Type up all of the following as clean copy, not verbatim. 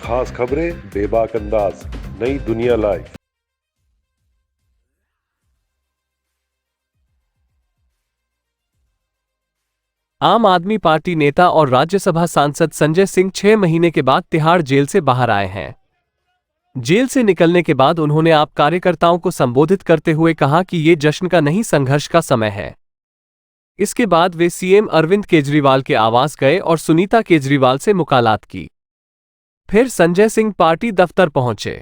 खास खबरें बेबाक अंदाज, नई दुनिया लाइव। आम आदमी पार्टी नेता और राज्यसभा सांसद संजय सिंह 6 महीने के बाद तिहाड़ जेल से बाहर आए हैं। जेल से निकलने के बाद उन्होंने आप कार्यकर्ताओं को संबोधित करते हुए कहा कि ये जश्न का नहीं संघर्ष का समय है। इसके बाद वे सीएम अरविंद केजरीवाल के आवास गए और सुनीता केजरीवाल से मुलाकात की। फिर संजय सिंह पार्टी दफ्तर पहुंचे।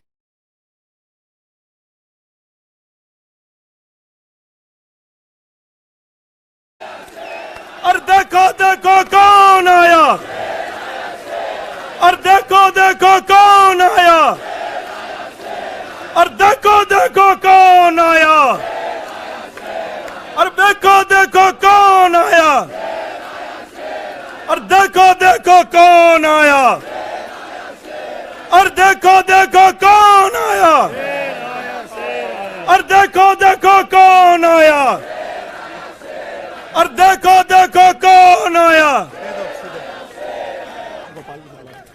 और देखो देखो कौन आया, और देखो देखो कौन आया, और देखो देखो कौन आया, और देखो देखो कौन आया, और देखो देखो कौन आया, और देखो देखो कौन आया, और देखो देखो कौन आया, और देखो देखो कौन आया,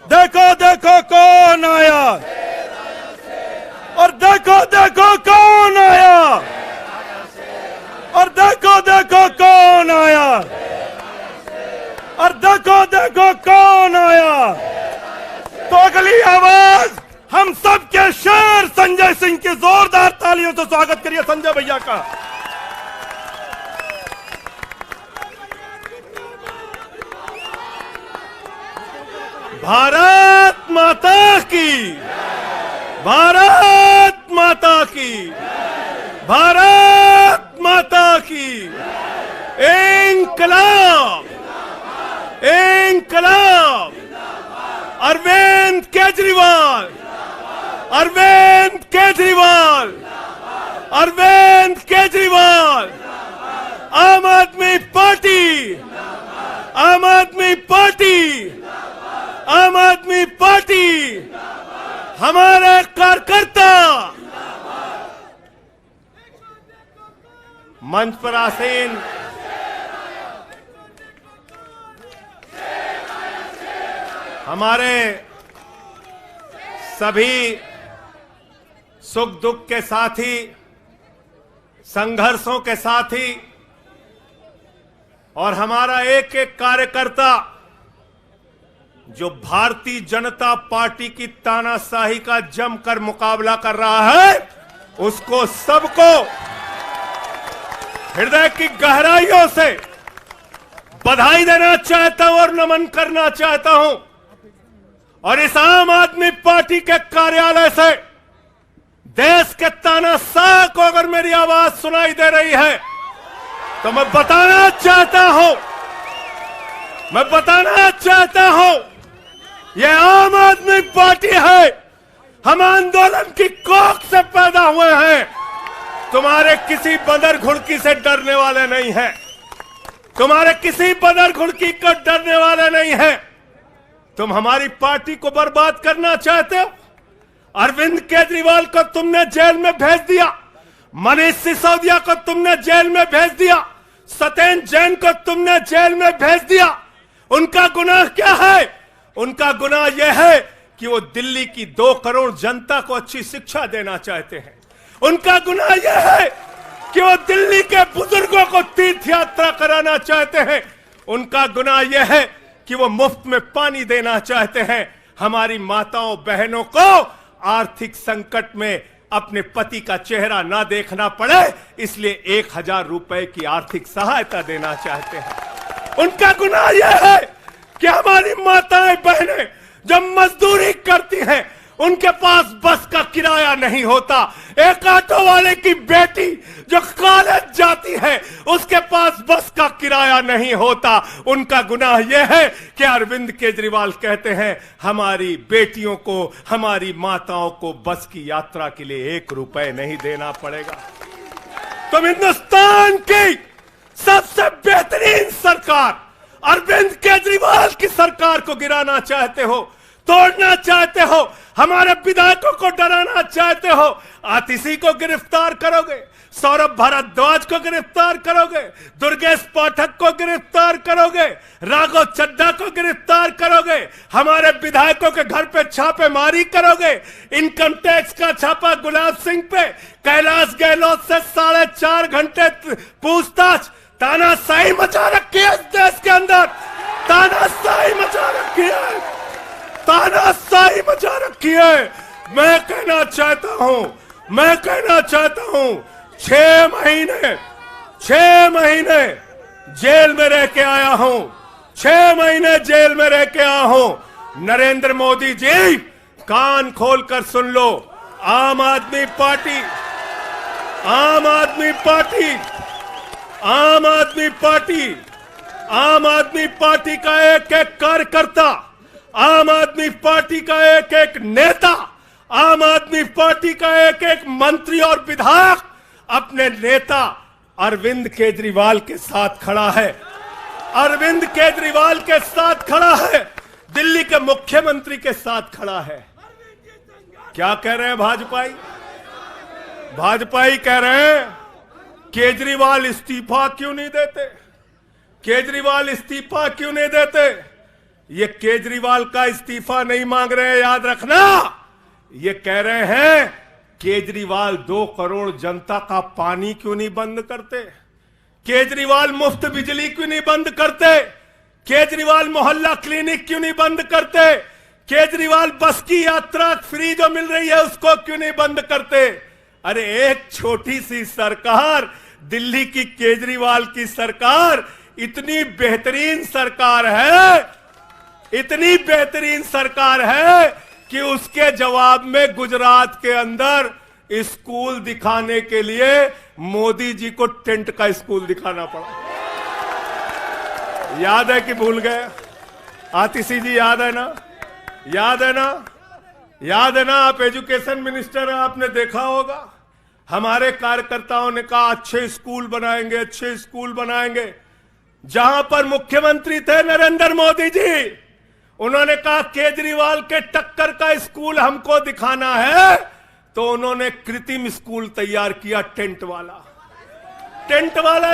देखो देखो कौन आया, और देखो देखो कौन आया, और देखो देखो कौन आया, और देखो देखो कौन आया। तो अगली आवाज हम सब के शेर संजय सिंह की जोरदार तालियों से स्वागत करिए संजय भैया का। भारत माता की, भारत माता की, भारत माता की। इंकलाब, इंकलाब। अरविंद केजरीवाल, अरविंद केजरीवाल, अरविंद केजरीवाल। आम आदमी पार्टी, आम आदमी पार्टी, आम आदमी पार्टी। हमारे कार्यकर्ता मंच पर आसीन हमारे सभी सुख दुख के साथी, संघर्षों के साथी, और हमारा एक एक कार्यकर्ता जो भारतीय जनता पार्टी की तानाशाही का जमकर मुकाबला कर रहा है, उसको सबको हृदय की गहराइयों से बधाई देना चाहता हूं और नमन करना चाहता हूं। और इस आम आदमी पार्टी के कार्यालय से देश के तानाशाह को अगर मेरी आवाज सुनाई दे रही है तो मैं बताना चाहता हूं, मैं बताना चाहता हूं, यह आम आदमी पार्टी है। हम आंदोलन की कोख से पैदा हुए हैं। तुम्हारे किसी बंदर घुड़की से डरने वाले नहीं हैं, तुम्हारे किसी बंदर घुड़की को डरने वाले नहीं हैं। तुम हमारी पार्टी को बर्बाद करना चाहते हो। अरविंद केजरीवाल को तुमने जेल में भेज दिया, मनीष सिसोदिया को तुमने जेल में भेज दिया, सत्येंद्र जैन को तुमने जेल में भेज दिया। उनका गुनाह क्या है? उनका गुनाह यह है कि वो दिल्ली की 2 करोड़ जनता को अच्छी शिक्षा देना चाहते हैं। उनका गुनाह यह है कि वो दिल्ली के बुजुर्गों को तीर्थ यात्रा कराना चाहते हैं। उनका गुनाह यह है कि वो मुफ्त में पानी देना चाहते हैं। हमारी माताओं बहनों को आर्थिक संकट में अपने पति का चेहरा ना देखना पड़े, इसलिए 1000 रुपए की आर्थिक सहायता देना चाहते हैं। उनका गुनाह यह है कि हमारी माताएं बहनें जब मजदूरी करती हैं, उनके पास बस का किराया नहीं होता। एक ऑटो वाले की बेटी जो कॉलेज जाती है, उसके पास बस का किराया नहीं होता। उनका गुनाह यह है कि अरविंद केजरीवाल कहते हैं हमारी बेटियों को, हमारी माताओं को बस की यात्रा के लिए 1 रुपए नहीं देना पड़ेगा। तुम हिंदुस्तान की सबसे बेहतरीन सरकार अरविंद केजरीवाल की सरकार को गिराना चाहते हो, तोड़ना चाहते हो, हमारे विधायकों को डराना चाहते हो। आतिशी को गिरफ्तार करोगे, सौरभ भारद्वाज को गिरफ्तार करोगे, दुर्गेश पाठक को गिरफ्तार करोगे, राघव चड्ढा को गिरफ्तार करोगे, हमारे विधायकों के घर पे छापेमारी करोगे, इनकम टैक्स का छापा गुलाब सिंह पे, कैलाश गहलोत से 4.5 घंटे पूछताछ, तानाशाही मचा रखी है इस देश के अंदर, तानाशाही मचा रखी है, तानाशाही मचा रखी है। मैं कहना चाहता हूं 6 महीने जेल में रह के आया हूं, 6 महीने जेल में रह के आया हूं। नरेंद्र मोदी जी कान खोलकर सुन लो, आम आदमी पार्टी का एक एक कार्यकर्ता, आम आदमी पार्टी का एक एक नेता, आम आदमी पार्टी का एक एक मंत्री और विधायक अपने नेता अरविंद केजरीवाल के साथ खड़ा है, अरविंद केजरीवाल के साथ खड़ा है, दिल्ली के मुख्यमंत्री के साथ खड़ा है। क्या कह रहे हैं भाजपाई कह रहे हैं केजरीवाल इस्तीफा क्यों नहीं देते, केजरीवाल इस्तीफा क्यों नहीं देते। ये केजरीवाल का इस्तीफा नहीं मांग रहे हैं, याद रखना, ये कह रहे हैं केजरीवाल 2 करोड़ जनता का पानी क्यों नहीं बंद करते, केजरीवाल मुफ्त बिजली क्यों नहीं बंद करते, केजरीवाल मोहल्ला क्लिनिक क्यों नहीं बंद करते, केजरीवाल बस की यात्रा फ्री जो मिल रही है उसको क्यों नहीं बंद करते। अरे एक छोटी सी सरकार, दिल्ली की केजरीवाल की सरकार इतनी बेहतरीन सरकार है, इतनी बेहतरीन सरकार है कि उसके जवाब में गुजरात के अंदर स्कूल दिखाने के लिए मोदी जी को टेंट का स्कूल दिखाना पड़ा। याद है कि भूल गए? आतिशी जी याद है ना, याद है ना, याद है ना। आप एजुकेशन मिनिस्टर हैं, आपने देखा होगा हमारे कार्यकर्ताओं ने कहा अच्छे स्कूल बनाएंगे, अच्छे स्कूल बनाएंगे। जहां पर मुख्यमंत्री थे नरेंद्र मोदी जी, उन्होंने कहा केजरीवाल के टक्कर का स्कूल हमको दिखाना है, तो उन्होंने कृत्रिम स्कूल तैयार किया, टेंट वाला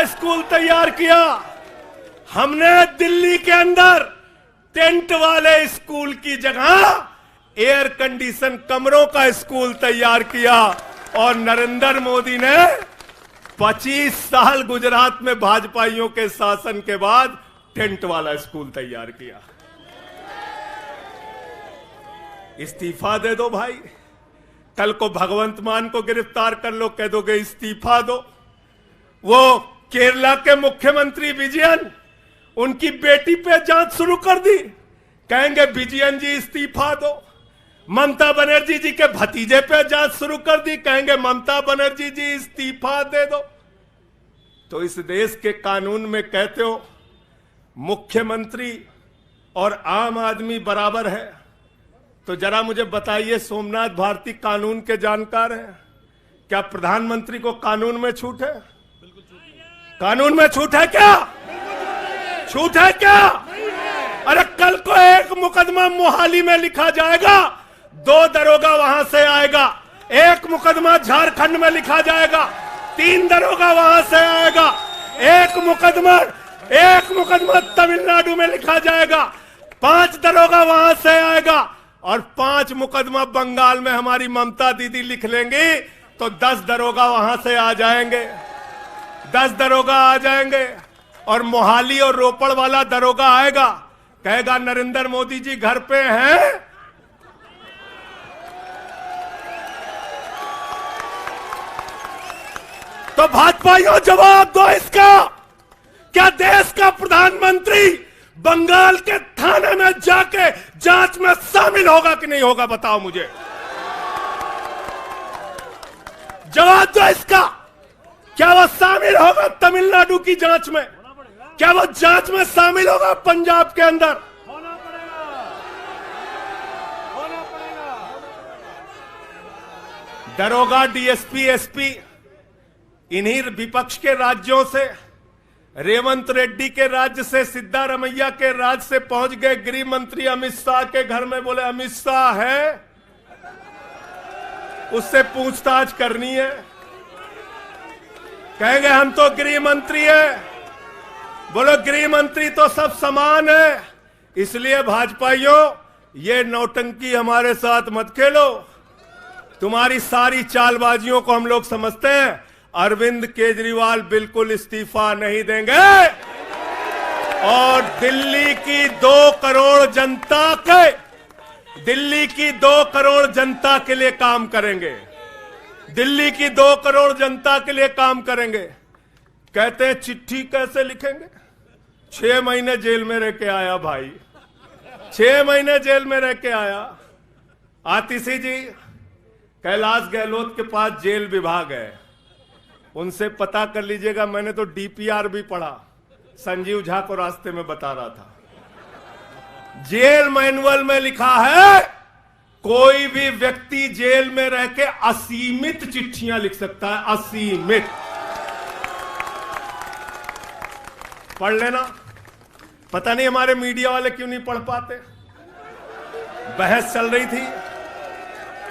स्कूल तैयार किया। हमने दिल्ली के अंदर टेंट वाले स्कूल की जगह एयर कंडीशन कमरों का स्कूल तैयार किया, और नरेंद्र मोदी ने 25 साल गुजरात में भाजपाइयों के शासन के बाद टेंट वाला स्कूल तैयार किया। इस्तीफा दे दो भाई, कल को भगवंत मान को गिरफ्तार कर लो, कह दोगे इस्तीफा दो। वो केरला के मुख्यमंत्री विजयन, उनकी बेटी पे जांच शुरू कर दी, कहेंगे विजयन जी इस्तीफा दो। ममता बनर्जी जी के भतीजे पे जांच शुरू कर दी, कहेंगे ममता बनर्जी जी इस्तीफा दे दो। तो इस देश के कानून में कहते हो मुख्यमंत्री और आम आदमी बराबर है, तो जरा मुझे बताइए, सोमनाथ भारती कानून के जानकार हैं, क्या प्रधानमंत्री को कानून में छूट है? कानून में छूट है क्या? छूट है क्या? अरे कल को एक मुकदमा मोहाली में लिखा जाएगा, 2 दरोगा वहां से आएगा, एक मुकदमा झारखंड में लिखा जाएगा, 3 दरोगा वहां से आएगा, एक मुकदमा तमिलनाडु में लिखा जाएगा, 5 दरोगा वहां से आएगा, और 5 मुकदमा बंगाल में हमारी ममता दीदी लिख लेंगी, तो 10 दरोगा वहां से आ जाएंगे, 10 दरोगा आ जाएंगे। और मोहाली और रोपड़ वाला दरोगा आएगा, कहेगा नरेंद्र मोदी जी घर पे हैं, तो भाजपाइयों जवाब दो इसका। क्या देश का प्रधानमंत्री बंगाल के थाने में जाके जांच में शामिल होगा कि नहीं होगा? बताओ मुझे, जवाब दो इसका। क्या वो शामिल होगा तमिलनाडु की जांच में? क्या वो जांच में शामिल होगा पंजाब के अंदर? दरोगा, डीएसपी, एसपी, इन्हीं विपक्ष के राज्यों से, रेवंत रेड्डी के राज्य से, सिद्धारमैया के राज्य से पहुंच गए गृह मंत्री अमित शाह के घर में। बोले अमित शाह है, उससे पूछताछ करनी है। कहेंगे हम तो गृह मंत्री है। बोलो गृह मंत्री तो सब समान है। इसलिए भाजपाइयों, ये नौटंकी हमारे साथ मत खेलो। तुम्हारी सारी चालबाजियों को हम लोग समझते हैं। अरविंद केजरीवाल बिल्कुल इस्तीफा नहीं देंगे और दिल्ली की 2 करोड़ जनता के लिए काम करेंगे। दिल्ली की 2 करोड़ जनता के लिए काम करेंगे। कहते हैं चिट्ठी कैसे लिखेंगे? 6 महीने जेल में रह के आया भाई, 6 महीने जेल में रह के आया। आतिशी जी, कैलाश गहलोत के पास जेल विभाग है, उनसे पता कर लीजिएगा। मैंने तो डीपीआर भी पढ़ा, संजीव झा को रास्ते में बता रहा था। जेल मैनुअल में लिखा है कोई भी व्यक्ति जेल में रह के असीमित चिट्ठियां लिख सकता है, असीमित। पढ़ लेना। पता नहीं हमारे मीडिया वाले क्यों नहीं पढ़ पाते। बहस चल रही थी,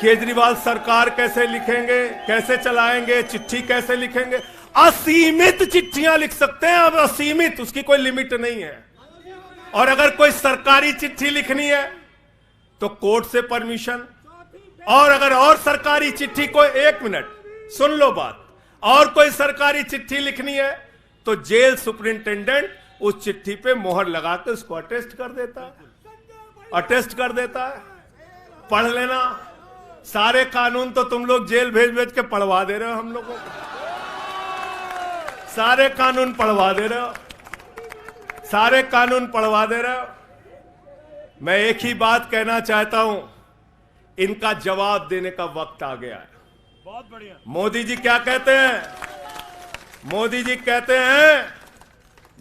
केजरीवाल सरकार कैसे लिखेंगे, कैसे चलाएंगे, चिट्ठी कैसे लिखेंगे। असीमित चिट्ठियां लिख सकते हैं अब, असीमित, उसकी कोई लिमिट नहीं है। और अगर कोई सरकारी चिट्ठी लिखनी है तो कोर्ट से परमिशन, और अगर और सरकारी चिट्ठी को, 1 मिनट सुन लो बात, और कोई सरकारी चिट्ठी लिखनी है तो जेल सुपरिंटेंडेंट उस चिट्ठी पे मोहर लगाकर उसको अटेस्ट कर देता है। पढ़ लेना। सारे कानून तो तुम लोग जेल भेज भेज के पढ़वा दे रहे हो हम लोगों को। सारे कानून पढ़वा दे रहे हो, सारे कानून पढ़वा दे रहे हो। मैं एक ही बात कहना चाहता हूं, इनका जवाब देने का वक्त आ गया है। बहुत बढ़िया। मोदी जी क्या कहते हैं? मोदी जी कहते हैं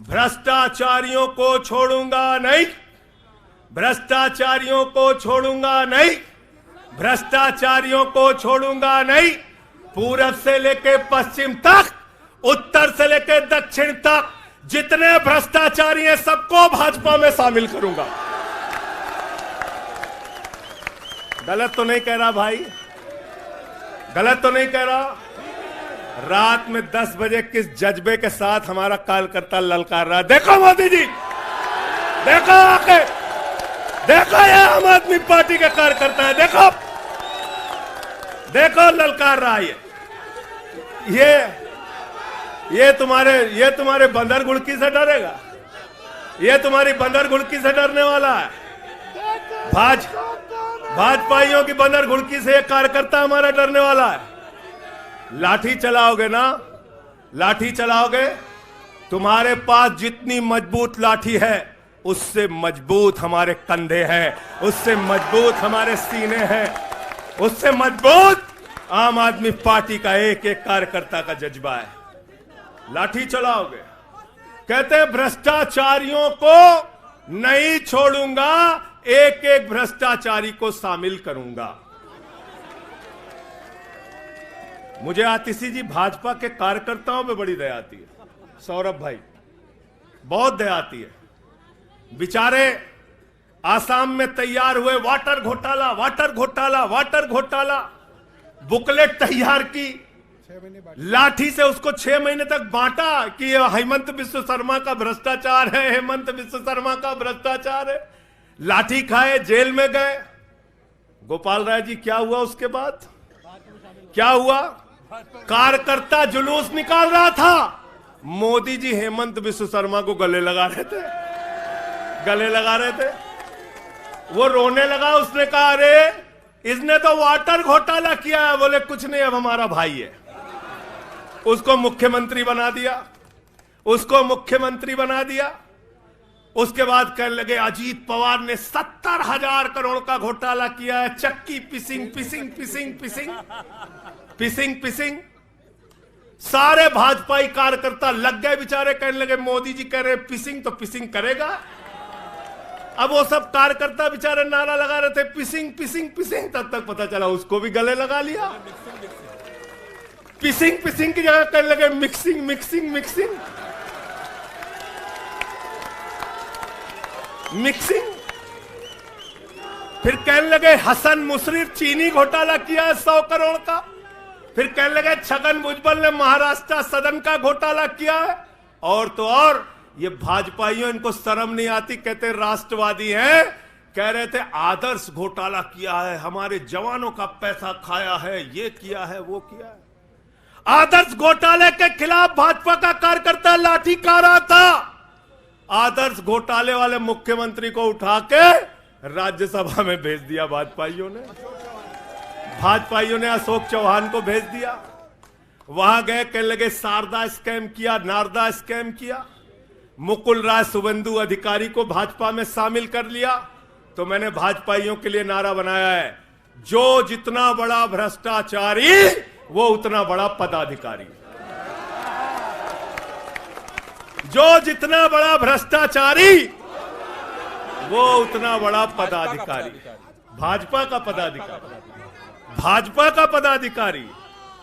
भ्रष्टाचारियों को छोड़ूंगा नहीं, भ्रष्टाचारियों को छोड़ूंगा नहीं, भ्रष्टाचारियों को छोड़ूंगा नहीं। पूरब से लेकर पश्चिम तक, उत्तर से लेकर दक्षिण तक जितने भ्रष्टाचारी हैं सबको भाजपा में शामिल करूंगा। गलत तो नहीं कह रहा भाई? गलत तो नहीं कह रहा? रात में 10 बजे किस जज्बे के साथ हमारा कार्यकर्ता ललकार रहा। देखो मोदी जी, देखो आके, देखो ये आम आदमी पार्टी के कार्यकर्ता है, देखो देखो ललकार रहा है। ये तुम्हारे बंदर गुड़की से डरेगा? ये तुम्हारी बंदर गुड़की से डरने वाला है? भाजपाइयों की बंदर गुड़की से एक कार्यकर्ता हमारा डरने वाला है? लाठी चलाओगे ना, लाठी चलाओगे। तुम्हारे पास जितनी मजबूत लाठी है उससे मजबूत हमारे कंधे हैं, उससे मजबूत हमारे सीने हैं, उससे मजबूत आम आदमी पार्टी का एक एक कार्यकर्ता का जज्बा है। लाठी चलाओगे। कहते हैं भ्रष्टाचारियों को नहीं छोड़ूंगा, एक एक भ्रष्टाचारी को शामिल करूंगा। मुझे आतिशी जी, भाजपा के कार्यकर्ताओं पे बड़ी दया आती है। सौरभ भाई, बहुत दया आती है। बेचारे आसाम में तैयार हुए, वाटर घोटाला, वाटर घोटाला, वाटर घोटाला, बुकलेट तैयार की, लाठी से उसको 6 महीने तक बांटा कि हेमंत बिस्व शर्मा का भ्रष्टाचार है, हेमंत बिस्व शर्मा का भ्रष्टाचार है। लाठी खाए, जेल में गए। गोपाल राय जी, क्या हुआ उसके बाद? क्या हुआ? कार्यकर्ता जुलूस निकाल रहा था, मोदी जी हेमंत बिस्व शर्मा को गले लगा रहे थे, गले लगा रहे थे। वो रोने लगा, उसने कहा अरे इसने तो वाटर घोटाला किया है। बोले कुछ नहीं, अब हमारा भाई है। उसको मुख्यमंत्री बना दिया, उसको मुख्यमंत्री बना दिया। उसके बाद कहने लगे अजीत पवार ने 70,000 करोड़ का घोटाला किया है, चक्की पिसिंग पिसिंग पिसिंग पिसिंग पिसिंग पिसिंग। सारे भाजपाई कार्यकर्ता लग गए बेचारे, कहने लगे मोदी जी कह रहे पिसिंग तो पिसिंग करेगा। अब वो सब कार्यकर्ता बेचारे नारा लगा रहे थे पिसिंग पिसिंग पिसिंग, तब तक पता चला उसको भी गले लगा लिया। पिसिंग पिसिंग की जगह कहने लगे मिक्सिंग मिक्सिंग मिक्सिंग मिक्सिंग। फिर कहने लगे हसन मुशर्रफ चीनी घोटाला किया है 100 करोड़ का, फिर कहने लगे छगन भुजबल ने महाराष्ट्र सदन का घोटाला किया है। और तो और ये भाजपाइयों, इनको शर्म नहीं आती, कहते राष्ट्रवादी हैं, कह रहे थे आदर्श घोटाला किया है, हमारे जवानों का पैसा खाया है, ये किया है, वो किया है। आदर्श घोटाले के खिलाफ भाजपा का कार्यकर्ता लाठी खा रहा था। आदर्श घोटाले वाले मुख्यमंत्री को उठा के राज्यसभा में भेज दिया भाजपाइयों ने। भाजपाइयों ने अशोक चौहान को भेज दिया। वहां गए, कहने लगे शारदा स्कैम किया, नारदा स्कैम किया। मुकुल राय शुभेंदु अधिकारी को भाजपा में शामिल कर लिया। तो मैंने भाजपाइयों के लिए नारा बनाया है, जो जितना बड़ा भ्रष्टाचारी वो उतना बड़ा पदाधिकारी। जो जितना बड़ा भ्रष्टाचारी वो उतना बड़ा पदाधिकारी। भाजपा का पदाधिकारी, भाजपा का पदाधिकारी।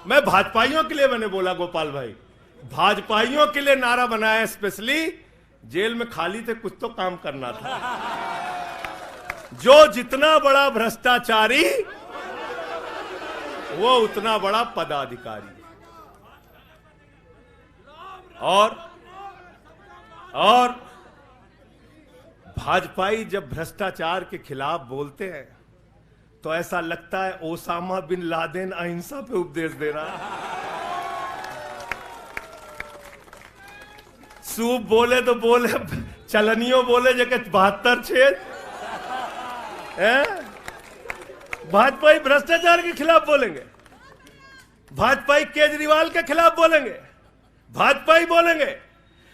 मैं भाजपाइयों के लिए मैंने बोला, गोपाल भाई, भाजपाइयों के लिए नारा बनाया स्पेशली। जेल में खाली थे, कुछ तो काम करना था। जो जितना बड़ा भ्रष्टाचारी वो उतना बड़ा पदाधिकारी। और भाजपाई जब भ्रष्टाचार के खिलाफ बोलते हैं तो ऐसा लगता है ओसामा बिन लादेन अहिंसा पे उपदेश दे रहा है। सूप बोले तो बोले, चलनियों बोले जगह 72 छेद। भाजपाई भ्रष्टाचार के खिलाफ बोलेंगे, भाजपाई केजरीवाल के खिलाफ बोलेंगे, भाजपाई बोलेंगे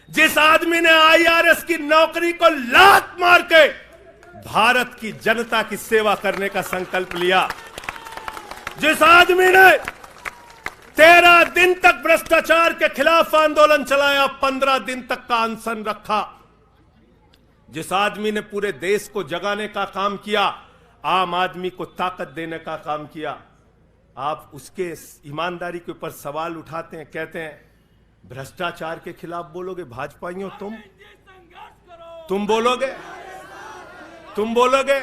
जिस आदमी ने आईआरएस की नौकरी को लात मार के भारत की जनता की सेवा करने का संकल्प लिया, जिस आदमी ने 13 दिन तक भ्रष्टाचार के खिलाफ आंदोलन चलाया, 15 दिन तक का अनशन रखा, जिस आदमी ने पूरे देश को जगाने का काम किया, आम आदमी को ताकत देने का काम किया, आप उसके ईमानदारी के ऊपर सवाल उठाते हैं, कहते हैं भ्रष्टाचार के खिलाफ बोलोगे। भाजपाइयों तुम बोलोगे, तुम बोलोगे।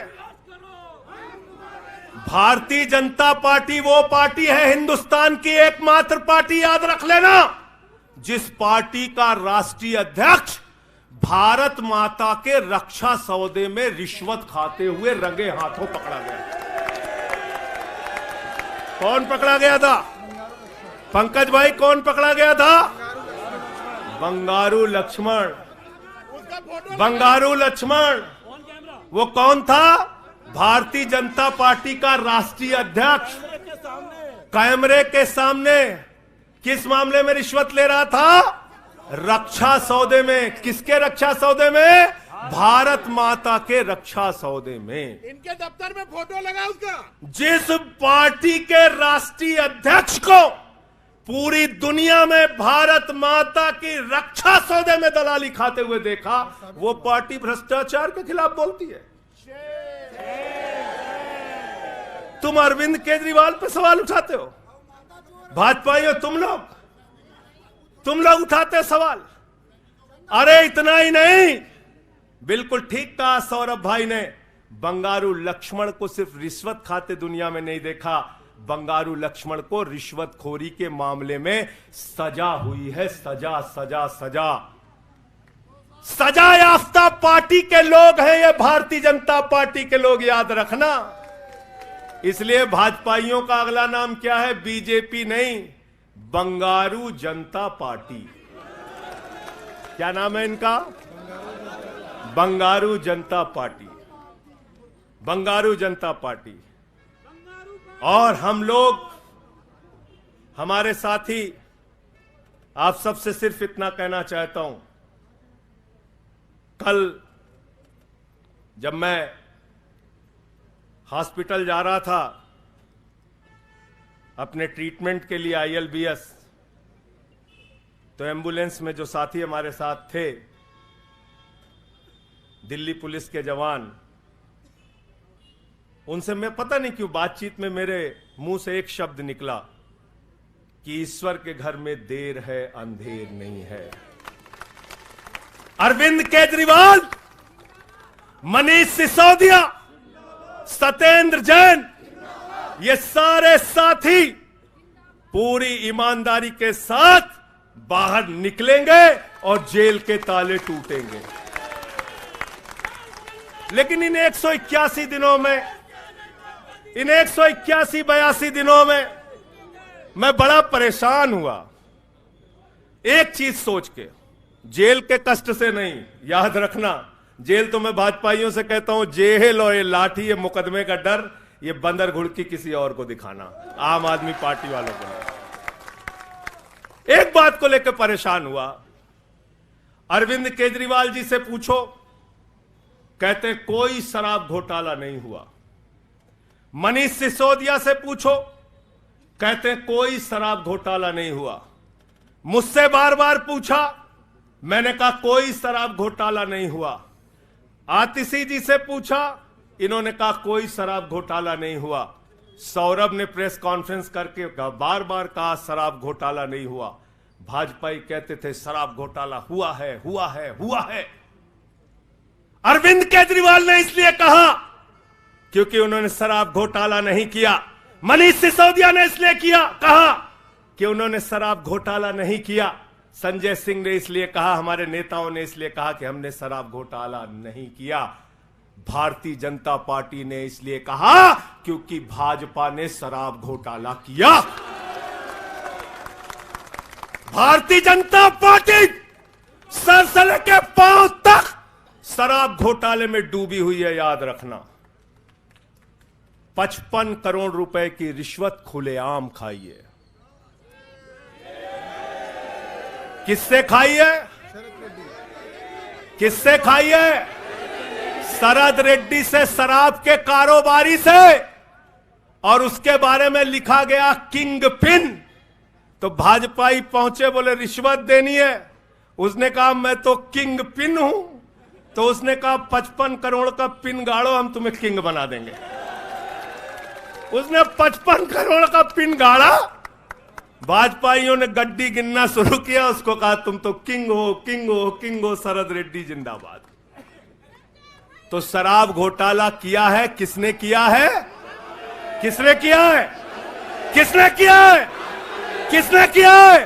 भारतीय जनता पार्टी वो पार्टी है, हिंदुस्तान की एकमात्र पार्टी, याद रख लेना, जिस पार्टी का राष्ट्रीय अध्यक्ष भारत माता के रक्षा सौदे में रिश्वत खाते हुए रंगे हाथों पकड़ा गया। कौन पकड़ा गया था? पंकज भाई, कौन पकड़ा गया था? बंगारू लक्ष्मण। बंगारू लक्ष्मण वो कौन था? भारतीय जनता पार्टी का राष्ट्रीय अध्यक्ष। कैमरे के सामने किस मामले में रिश्वत ले रहा था? रक्षा सौदे में। किसके रक्षा सौदे में? भारत माता के रक्षा सौदे में। इनके दफ्तर में फोटो लगा उसका। जिस पार्टी के राष्ट्रीय अध्यक्ष को पूरी दुनिया में भारत माता की रक्षा सौदे में दलाली खाते हुए देखा, वो पार्टी भ्रष्टाचार के खिलाफ बोलती है। तुम अरविंद केजरीवाल पे सवाल उठाते हो, भाजपाइयों तुम लोग उठाते सवाल। अरे इतना ही नहीं, बिल्कुल ठीक कहा सौरभ भाई ने, बंगारू लक्ष्मण को सिर्फ रिश्वत खाते दुनिया में नहीं देखा, बंगारू लक्ष्मण को रिश्वतखोरी के मामले में सजा हुई है। सजा सजा सजा सजा याफ्ता पार्टी के लोग हैं ये, भारतीय जनता पार्टी के लोग, याद रखना। इसलिए भाजपाइयों का अगला नाम क्या है? बीजेपी नहीं, बंगारू जनता पार्टी। क्या नाम है इनका? बंगारू जनता पार्टी। बंगारू जनता पार्टी। और हम लोग, हमारे साथी, आप सबसे सिर्फ इतना कहना चाहता हूं, कल जब मैं हॉस्पिटल जा रहा था अपने ट्रीटमेंट के लिए ILBS, तो एम्बुलेंस में जो साथी हमारे साथ थे, दिल्ली पुलिस के जवान, उनसे मैं पता नहीं क्यों बातचीत में मेरे मुंह से एक शब्द निकला कि ईश्वर के घर में देर है अंधेर नहीं है। अरविंद केजरीवाल, मनीष सिसोदिया, सत्येंद्र जैन, ये सारे साथी पूरी ईमानदारी के साथ बाहर निकलेंगे और जेल के ताले टूटेंगे। लेकिन इन 181 दिनों में, इन 181-82 दिनों में मैं बड़ा परेशान हुआ एक चीज सोच के, जेल के कष्ट से नहीं। याद रखना, जेल तो मैं भाजपाइयों से कहता हूं, जेल और ये लाठी, ये मुकदमे का डर, ये बंदर घुड़की किसी और को दिखाना, आम आदमी पार्टी वालों को नहीं। एक बात को लेकर परेशान हुआ, अरविंद केजरीवाल जी से पूछो, कहते कोई शराब घोटाला नहीं हुआ। मनीष सिसोदिया से पूछो, कहते कोई शराब घोटाला नहीं हुआ। मुझसे बार बार पूछा, मैंने कहा कोई शराब घोटाला नहीं हुआ। आतिशी जी से पूछा, इन्होंने कहा कोई शराब घोटाला नहीं हुआ। सौरभ ने प्रेस कॉन्फ्रेंस करके बार बार कहा शराब घोटाला नहीं हुआ। भाजपाई कहते थे शराब घोटाला हुआ है, हुआ है, हुआ है। अरविंद केजरीवाल ने इसलिए कहा क्योंकि उन्होंने शराब घोटाला नहीं किया। मनीष सिसोदिया ने इसलिए कहा कि उन्होंने शराब घोटाला नहीं किया। संजय सिंह ने इसलिए कहा, हमारे नेताओं ने इसलिए कहा कि हमने शराब घोटाला नहीं किया। भारतीय जनता पार्टी ने इसलिए कहा क्योंकि भाजपा ने शराब घोटाला किया। भारतीय जनता पार्टी सर से लेकर पांव तक शराब घोटाले में डूबी हुई है, याद रखना। 55 करोड़ रुपए की रिश्वत खुलेआम खाई है। किससे खाई है? किससे खाई है? शरद रेड्डी से, शराब के कारोबारी से। और उसके बारे में लिखा गया किंग पिन। तो भाजपाई पहुंचे, बोले रिश्वत देनी है। उसने कहा मैं तो किंग पिन हूं। तो उसने कहा 55 करोड़ का पिन गाड़ो, हम तुम्हें किंग बना देंगे। उसने 55 करोड़ का पिन गाड़ा। भाजपाइयों ने गड्डी गिनना शुरू किया, उसको कहा तुम तो किंग हो, किंग हो, किंग हो, शरद रेड्डी जिंदाबाद। तो शराब घोटाला किया है, किसने किया है? किसने किया है? किसने किया है? किसने किया है?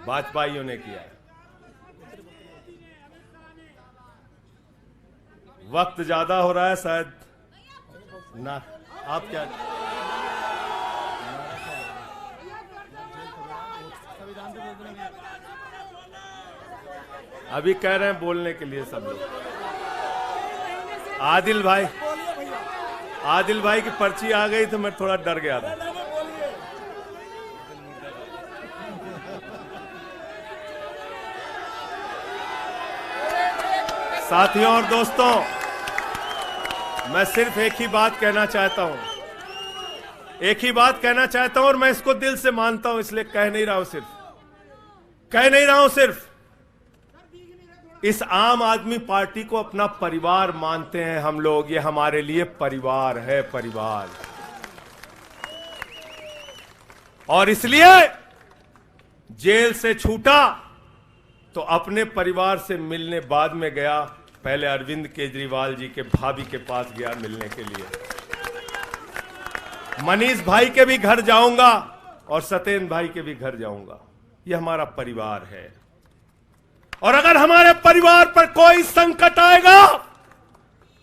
भाजपाइयों ने किया है। वक्त ज्यादा हो रहा है शायद ना, आप क्या? अभी कह रहे हैं बोलने के लिए सब लोग। आदिल भाई की पर्ची आ गई तो मैं थोड़ा डर गया था। साथियों और दोस्तों, मैं सिर्फ एक ही बात कहना चाहता हूं, एक ही बात कहना चाहता हूं, और मैं इसको दिल से मानता हूं, इसलिए कह नहीं रहा हूं सिर्फ इस आम आदमी पार्टी को अपना परिवार मानते हैं हम लोग। ये हमारे लिए परिवार है, परिवार। और इसलिए जेल से छूटा तो अपने परिवार से मिलने बाद में गया, पहले अरविंद केजरीवाल जी के भाभी के पास गया मिलने के लिए। मनीष भाई के भी घर जाऊंगा और सत्येंद्र भाई के भी घर जाऊंगा। ये हमारा परिवार है। और अगर हमारे परिवार पर कोई संकट आएगा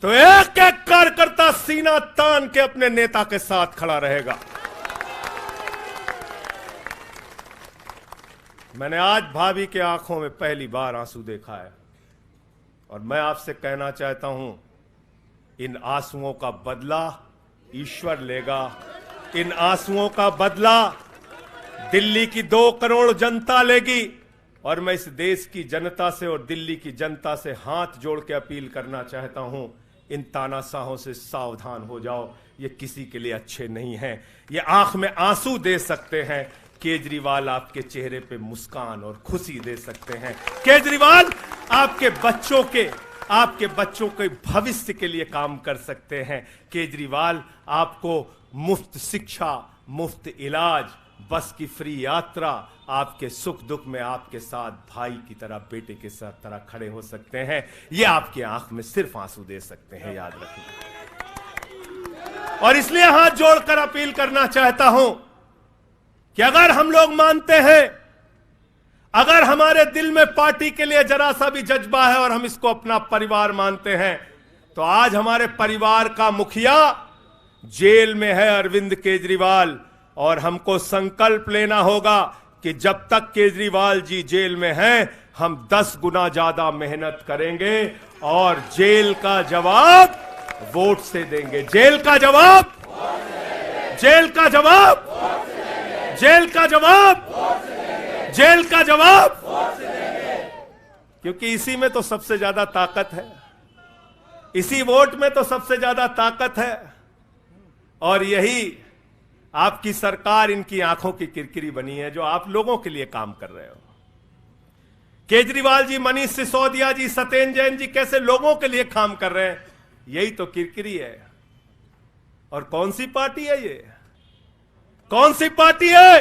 तो एक एक कार्यकर्ता सीना तान के अपने नेता के साथ खड़ा रहेगा। मैंने आज भाभी के आंखों में पहली बार आंसू देखा है, और मैं आपसे कहना चाहता हूं, इन आंसुओं का बदला ईश्वर लेगा। इन आंसुओं का बदला दिल्ली की 2 करोड़ जनता लेगी। और मैं इस देश की जनता से और दिल्ली की जनता से हाथ जोड़ के अपील करना चाहता हूं, इन तानाशाहों से सावधान हो जाओ। ये किसी के लिए अच्छे नहीं हैं। ये आंख में आंसू दे सकते हैं, केजरीवाल आपके चेहरे पे मुस्कान और खुशी दे सकते हैं। केजरीवाल आपके बच्चों के भविष्य के लिए काम कर सकते हैं। केजरीवाल आपको मुफ्त शिक्षा, मुफ्त इलाज, बस की फ्री यात्रा, आपके सुख दुख में आपके साथ भाई की तरह, बेटे के साथ तरह खड़े हो सकते हैं। ये आपकी आंख में सिर्फ आंसू दे सकते हैं, याद रखिए। और इसलिए हाथ जोड़कर अपील करना चाहता हूं कि अगर हम लोग मानते हैं, अगर हमारे दिल में पार्टी के लिए जरा सा भी जज्बा है और हम इसको अपना परिवार मानते हैं, तो आज हमारे परिवार का मुखिया जेल में है, अरविंद केजरीवाल, और हमको संकल्प लेना होगा कि जब तक केजरीवाल जी जेल में हैं, हम 10 गुना ज्यादा मेहनत करेंगे और जेल का जवाब वोट से देंगे। जेल का जवाब, जेल का जवाब, जेल का जवाब, जेल का जवाब, क्योंकि इसी में तो सबसे ज्यादा ताकत है, इसी वोट में तो सबसे ज्यादा ताकत है। और यही आपकी सरकार इनकी आंखों की किरकिरी बनी है, जो आप लोगों के लिए काम कर रहे हो। केजरीवाल जी, मनीष सिसोदिया जी, सत्येंद्र जैन जी कैसे लोगों के लिए काम कर रहे हैं, यही तो किरकिरी है। और कौन सी पार्टी है ये? कौन सी पार्टी है?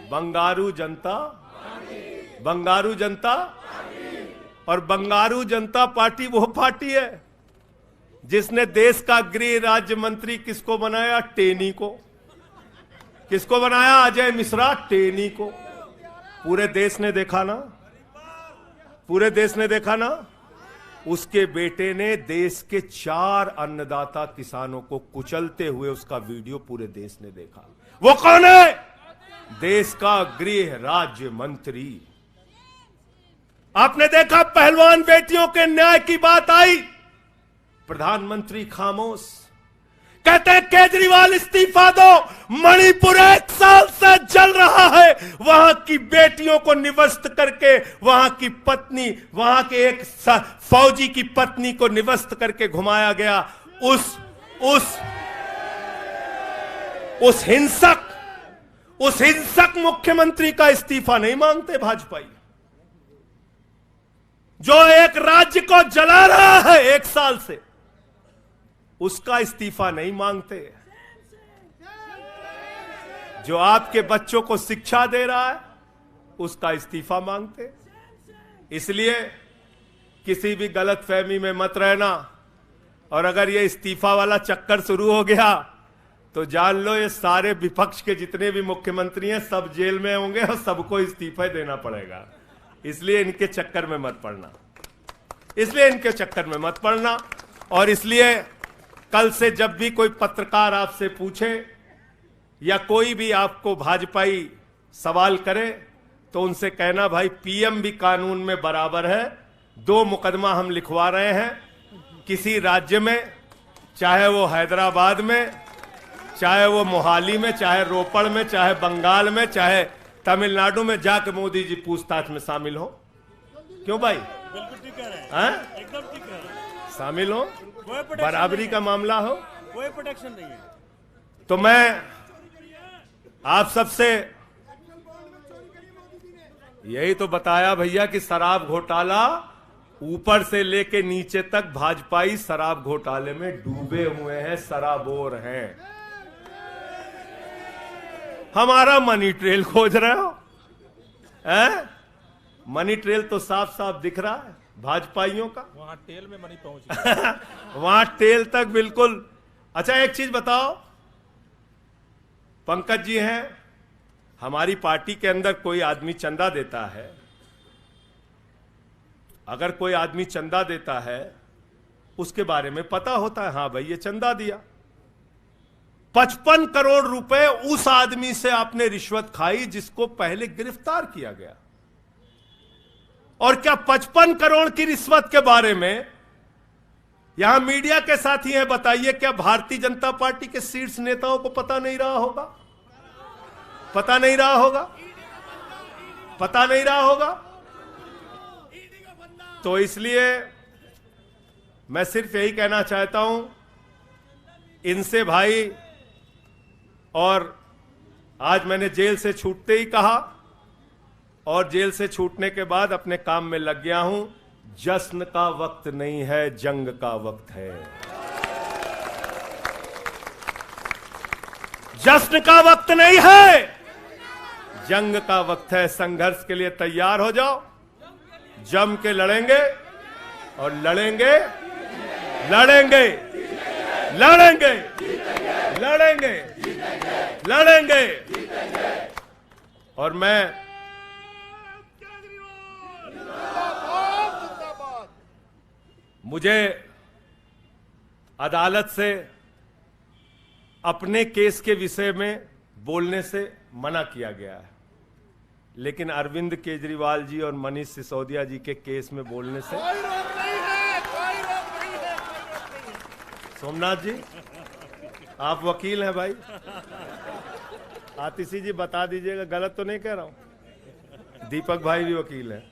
बंगारू जनता, बंगारू जनता। और बंगारू जनता पार्टी वो पार्टी है जिसने देश का गृह राज्य मंत्री किसको बनाया? टेनी को। किसको बनाया? अजय मिश्रा टेनी को। पूरे देश ने देखा ना, पूरे देश ने देखा ना। उसके बेटे ने देश के 4 अन्नदाता किसानों को कुचलते हुए उसका वीडियो पूरे देश ने देखा। वो कौन है? देश का गृह राज्य मंत्री। आपने देखा पहलवान बेटियों के न्याय की बात आई, प्रधानमंत्री खामोश। कहते हैं केजरीवाल इस्तीफा दो, मणिपुर 1 साल से जल रहा है, वहां की बेटियों को निवस्त करके, वहां की पत्नी, वहां के एक फौजी की पत्नी को निवस्त करके घुमाया गया। उस हिंसक मुख्यमंत्री का इस्तीफा नहीं मांगते भाजपाई, जो एक राज्य को जला रहा है 1 साल से, उसका इस्तीफा नहीं मांगते। जो आपके बच्चों को शिक्षा दे रहा है, उसका इस्तीफा मांगते। इसलिए किसी भी गलतफहमी में मत रहना, और अगर ये इस्तीफा वाला चक्कर शुरू हो गया तो जान लो ये सारे विपक्ष के जितने भी मुख्यमंत्री हैं सब जेल में होंगे और सबको इस्तीफा देना पड़ेगा। इसलिए इनके चक्कर में मत पड़ना, इसलिए इनके चक्कर में मत पड़ना। और इसलिए कल से जब भी कोई पत्रकार आपसे पूछे या कोई भी आपको भाजपाई सवाल करे, तो उनसे कहना भाई पीएम भी कानून में बराबर है। 2 मुकदमा हम लिखवा रहे हैं किसी राज्य में, चाहे वो हैदराबाद में, चाहे वो मोहाली में, चाहे रोपड़ में, चाहे बंगाल में, चाहे तमिलनाडु में, जाके मोदी जी पूछताछ में शामिल हो। क्यों भाई? बिल्कुल ठीक कह रहे हैं, हैं? एकदम ठीक कह रहे हैं। शामिल हो, बराबरी का मामला हो, कोई प्रोटेक्शन नहीं है। तो मैं आप सबसे यही तो बताया भैया कि शराब घोटाला ऊपर से लेके नीचे तक भाजपाई शराब घोटाले में डूबे हुए हैं, सराबोर हैं। हमारा मनी ट्रेल खोज रहे हो, हैं? मनी ट्रेल तो साफ साफ दिख रहा है भाजपाइयों का। वहां टेल में मनी पहुंच गया। वहां टेल तक बिल्कुल। अच्छा एक चीज बताओ, पंकज जी हैं, हमारी पार्टी के अंदर कोई आदमी चंदा देता है, अगर कोई आदमी चंदा देता है उसके बारे में पता होता है, हाँ भाई ये चंदा दिया। 55 करोड़ रुपए उस आदमी से आपने रिश्वत खाई जिसको पहले गिरफ्तार किया गया। और क्या 55 करोड़ की रिश्वत के बारे में यहां मीडिया के साथी हैं, बताइए क्या भारतीय जनता पार्टी के शीर्ष नेताओं को पता नहीं रहा होगा? पता नहीं रहा होगा? पता नहीं रहा होगा? तो इसलिए मैं सिर्फ यही कहना चाहता हूं इनसे भाई, और आज मैंने जेल से छूटते ही कहा और जेल से छूटने के बाद अपने काम में लग गया हूं। जश्न का वक्त नहीं है, जंग का वक्त है। जश्न का वक्त नहीं है, जंग का वक्त है। संघर्ष के लिए तैयार हो जाओ, जम के लड़ेंगे और लड़ेंगे लड़ेंगे लड़ेंगे, लड़ेंगे, लड़ेंगे। और मैं मुझे अदालत से अपने केस के विषय में बोलने से मना किया गया है, लेकिन अरविंद केजरीवाल जी और मनीष सिसोदिया जी के केस में बोलने से कोई रोक नहीं है, कोई रोक नहीं है, कोई रोक नहीं है। सोमनाथ जी, आप वकील हैं भाई, आतिशी जी बता दीजिएगा, गलत तो नहीं कह रहा हूं। दीपक भाई भी वकील हैं,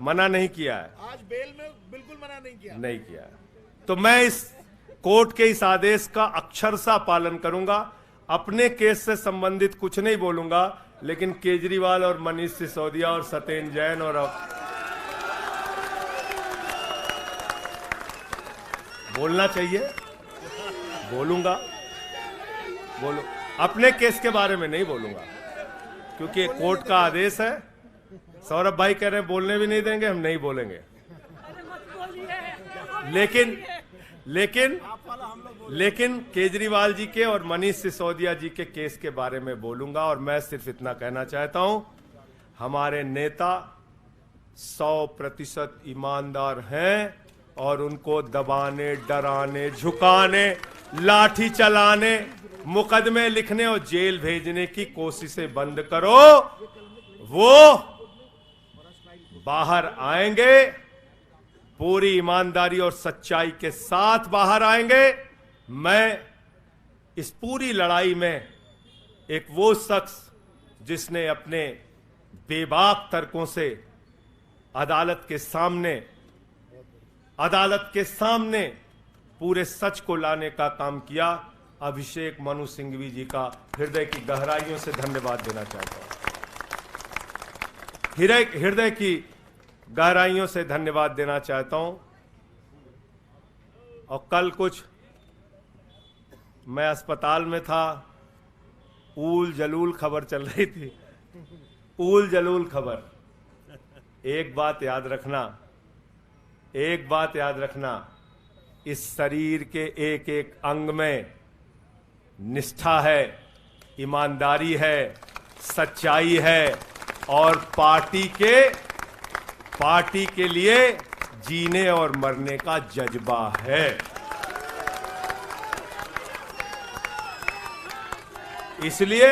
मना नहीं किया है, आज बेल में बिल्कुल मना नहीं किया। नहीं किया है। तो मैं इस कोर्ट के इस आदेश का अक्षरशः पालन करूंगा। अपने केस से संबंधित कुछ नहीं बोलूंगा, लेकिन केजरीवाल और मनीष सिसोदिया और सत्येंद्र जैन और बोलना चाहिए, बोलूंगा, बोलो। अपने केस के बारे में नहीं बोलूंगा, क्योंकि कोर्ट का आदेश है। सौरभ भाई कह रहे हैं बोलने भी नहीं देंगे, हम नहीं बोलेंगे। लेकिन केजरीवाल जी के और मनीष सिसोदिया जी के केस के बारे में बोलूंगा। और मैं सिर्फ इतना कहना चाहता हूं, हमारे नेता 100% ईमानदार हैं और उनको दबाने, डराने, झुकाने, लाठी चलाने, मुकदमे लिखने और जेल भेजने की कोशिशें बंद करो। वो बाहर आएंगे, पूरी ईमानदारी और सच्चाई के साथ बाहर आएंगे। मैं इस पूरी लड़ाई में एक वो शख्स जिसने अपने बेबाक तर्कों से अदालत के सामने पूरे सच को लाने का काम किया, अभिषेक मनु सिंघवी जी का हृदय की गहराइयों से धन्यवाद देना चाहता हूं। हृदय की गहराइयों से धन्यवाद देना चाहता हूं। और कल कुछ मैं अस्पताल में था, ऊल जलूल खबर चल रही थी, ऊल जलूल खबर। एक बात याद रखना, इस शरीर के एक एक अंग में निष्ठा है, ईमानदारी है, सच्चाई है और पार्टी के लिए जीने और मरने का जज्बा है। इसलिए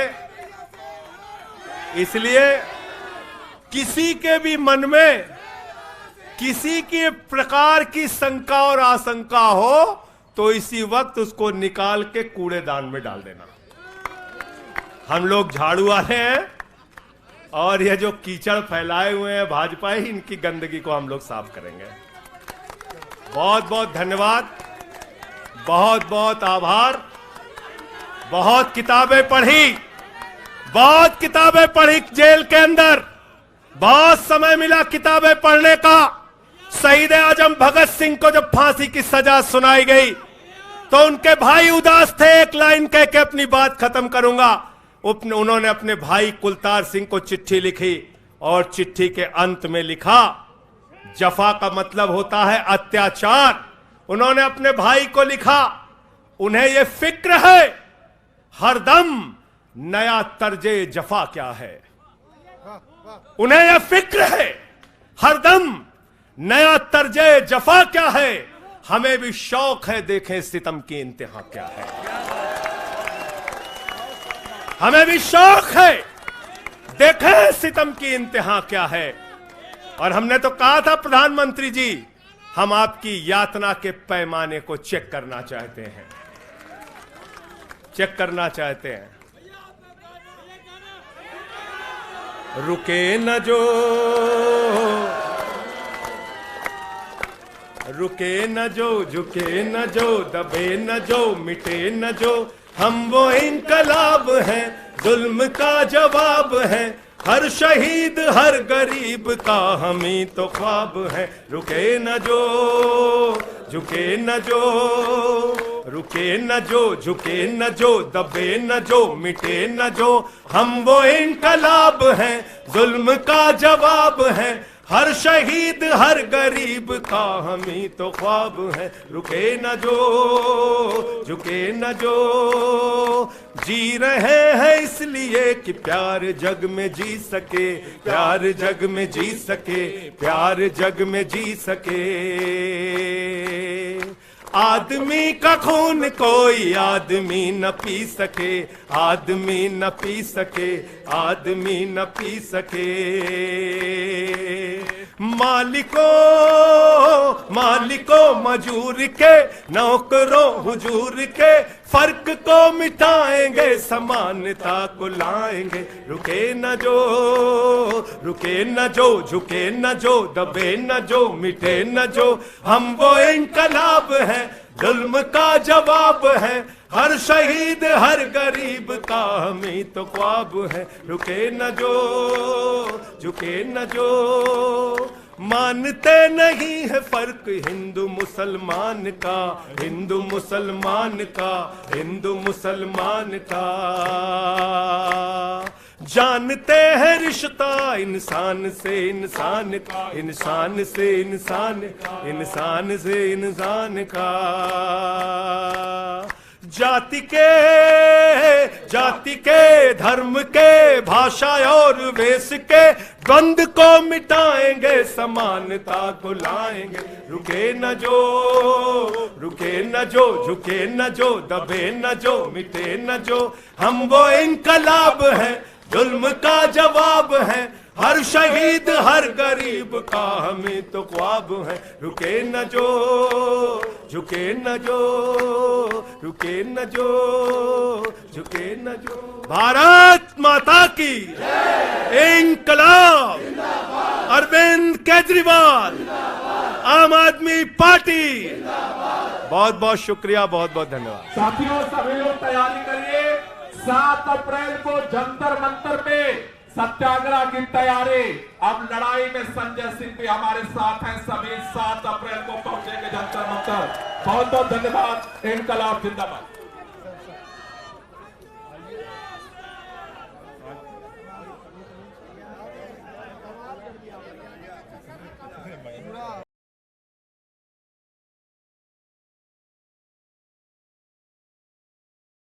किसी के भी मन में किसी के प्रकार की शंका और आशंका हो तो इसी वक्त उसको निकाल के कूड़ेदान में डाल देना। हम लोग झाड़ू वाले हैं और ये जो कीचड़ फैलाए हुए हैं भाजपा ही, इनकी गंदगी को हम लोग साफ करेंगे। बहुत बहुत धन्यवाद, बहुत बहुत आभार। बहुत किताबें पढ़ी जेल के अंदर, बहुत समय मिला किताबें पढ़ने का। शहीद आजम भगत सिंह को जब फांसी की सजा सुनाई गई तो उनके भाई उदास थे। एक लाइन कह के अपनी बात खत्म करूंगा। उन्होंने अपने भाई कुलतार सिंह को चिट्ठी लिखी और चिट्ठी के अंत में लिखा, जफा का मतलब होता है अत्याचार। उन्होंने अपने भाई को लिखा, उन्हें यह फिक्र है हरदम नया तर्जे जफा क्या है। उन्हें यह फिक्र है हरदम नया तर्जे जफा क्या है। हमें भी शौक है देखें सितम की इंतहा क्या है। हमें भी शौक है देखें सितम की इंतहा क्या है। और हमने तो कहा था प्रधानमंत्री जी, हम आपकी यातना के पैमाने को चेक करना चाहते हैं, चेक करना चाहते हैं। रुके न जो, झुके न जो, दबे न जो, मिटे न जो, हम वो इनकलाब हैं, जुल्म का जवाब है। हर शहीद हर गरीब का हम ही तो ख्वाब है। रुके न जो, झुके न जो, रुके न जो, झुके न जो, दबे न जो, मिटे न जो, हम वो इनकलाब हैं, जुल्म का जवाब है। हर शहीद हर गरीब का हम ही तो ख्वाब है, रुके न जो झुके न जो। जी रहे हैं इसलिए कि प्यार जग में जी सके, प्यार जग में जी सके, प्यार जग में जी सके। आदमी का खून कोई आदमी न पी सके, आदमी न पी सके, आदमी न पी सके। मालिकों मजूर के, नौकरों हुजूर के, फर्क को मिटाएंगे, समानता को लाएंगे। रुके न जो रुके न जो, झुके न जो, दबे न जो, मिटे न जो। हम वो इंकलाब है, जुल्म का जवाब है। हर शहीद हर गरीब का हम ही तो ख्वाब है, रुके न जो झुके न जो। मानते नहीं है फर्क हिंदू मुसलमान का, हिंदू मुसलमान का, हिंदू मुसलमान का। जानते हैं रिश्ता इंसान से इंसान का, इंसान से इंसान, इंसान से इंसान का। जाति के धर्म के, भाषा और वेश के द्वंद को मिटाएंगे, समानता को लाएंगे। रुके न जो रुके न जो, झुके न जो, दबे न जो, मिटे न जो। हम वो इंकलाब है, जुल्म का जवाब है। हर शहीद हर गरीब का हमें तो ख्वाब है, रुके न जो झुके न जो, रुके न जो झुके न जो। भारत माता की इंकलाब, अरविंद केजरीवाल, आम आदमी पार्टी। बहुत बहुत शुक्रिया, बहुत बहुत धन्यवाद। साथियों सभी लोग तैयारी करिए, 7 अप्रैल को जंतर मंतर पे सत्याग्रह की तैयारी। अब लड़ाई में संजय सिंह भी हमारे साथ हैं, सभी 7 अप्रैल को पहुंचेंगे जंतर मंतर। बहुत बहुत धन्यवाद। इंकलाब जिंदाबाद।